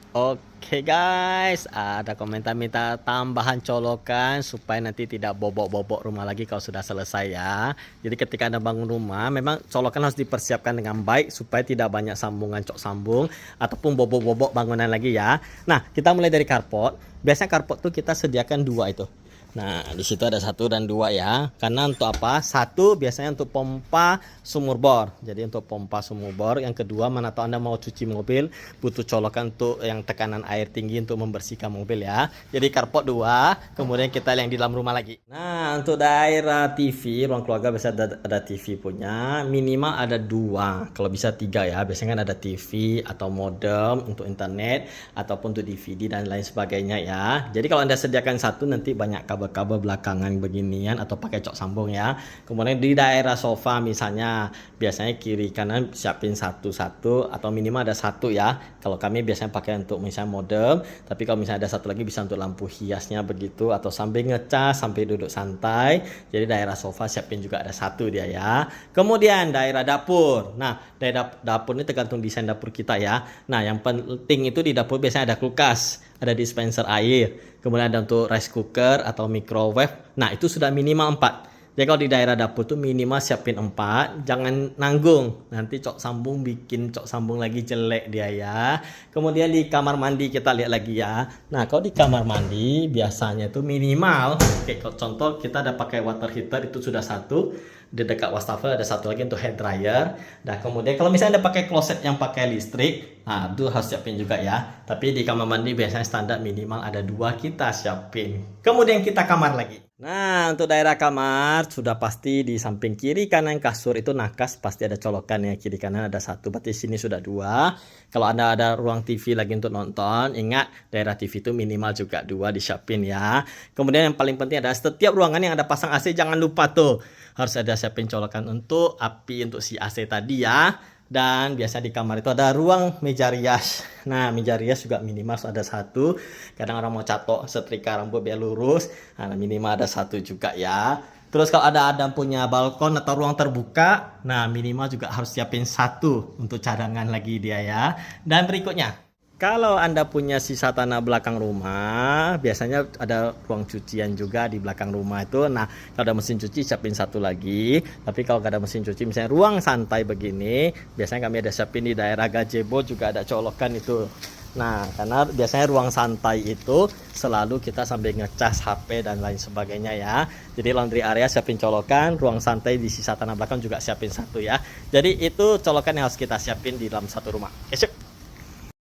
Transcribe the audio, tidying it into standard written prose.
Oke guys, ada komentar minta tambahan colokan supaya nanti tidak bobok-bobok rumah lagi kalau sudah selesai ya. Jadi ketika Anda bangun rumah, memang colokan harus dipersiapkan dengan baik supaya tidak banyak sambungan cok sambung ataupun bobok-bobok bangunan lagi ya. Nah, kita mulai dari carport. Biasanya carport tuh kita sediakan dua itu. Nah, di situ ada 1 dan 2 ya. Karena untuk apa? 1 biasanya untuk pompa sumur bor. Jadi untuk pompa sumur bor. Yang kedua, mana tahu Anda mau cuci mobil, butuh colokan untuk yang tekanan air tinggi untuk membersihkan mobil ya. Jadi carport 2, kemudian kita yang di dalam rumah lagi. Nah, untuk daerah TV, ruang keluarga biasa ada TV punya, minimal ada 2, kalau bisa 3 ya. Biasanya kan ada TV atau modem untuk internet ataupun untuk DVD dan lain sebagainya ya. Jadi kalau Anda sediakan 1 nanti banyak kabel-kabel belakangan beginian atau pakai cok sambung ya. Kemudian di daerah sofa misalnya biasanya kiri kanan siapin satu-satu atau minimal ada 1 ya. Kalau kami biasanya pakai untuk misalnya modem, tapi kalau misalnya ada 1 lagi bisa untuk lampu hiasnya begitu atau sambil ngecas sampai duduk santai. Jadi daerah sofa siapin juga ada 1 dia ya. Kemudian daerah dapur. Nah, daerah dapur ini tergantung desain dapur kita ya. Nah, yang penting itu di dapur biasanya ada kulkas, ada dispenser air, kemudian ada untuk rice cooker atau microwave. Nah, itu sudah minimal 4. Jadi kalau di daerah dapur tuh minimal siapin 4, jangan nanggung. Nanti cok sambung bikin cok sambung lagi jelek dia ya. Kemudian di kamar mandi kita lihat lagi ya. Nah, kalau di kamar mandi biasanya tuh minimal, kayak contoh kita ada pakai water heater itu sudah 1. Di dekat wastafel ada 1 lagi untuk hair dryer. Nah, kemudian kalau misalnya Anda pakai kloset yang pakai listrik, nah itu harus siapin juga ya. Tapi di kamar mandi biasanya standar minimal ada 2 kita siapin. Kemudian kita kamar lagi. Nah, untuk daerah kamar sudah pasti di samping kiri kanan kasur itu nakas pasti ada colokan ya. Kiri kanan ada 1, berarti sini sudah 2. Kalau Anda ada ruang TV lagi untuk nonton, ingat daerah TV itu minimal juga 2 disiapin ya. Kemudian yang paling penting adalah setiap ruangan yang ada pasang AC jangan lupa tuh harus ada siapin colokan untuk api untuk si AC tadi ya. Dan biasa di kamar itu ada ruang meja rias. Nah, meja rias juga minimal ada 1. Kadang orang mau catok setrika rambut biar lurus, nah minimal ada 1 juga ya. Terus kalau ada punya balkon atau ruang terbuka, nah minimal juga harus siapin 1 untuk cadangan lagi dia ya. Dan berikutnya, kalau Anda punya sisa tanah belakang rumah, biasanya ada ruang cucian juga di belakang rumah itu. Nah, kalau ada mesin cuci siapin 1 lagi. Tapi kalau nggak ada mesin cuci, misalnya ruang santai begini, biasanya kami ada siapin di daerah gazebo juga ada colokan itu. Nah, karena biasanya ruang santai itu selalu kita sambil ngecas HP dan lain sebagainya ya. Jadi laundry area siapin colokan, ruang santai di sisa tanah belakang juga siapin 1 ya. Jadi itu colokan yang harus kita siapin di dalam 1 rumah. Oke, sip.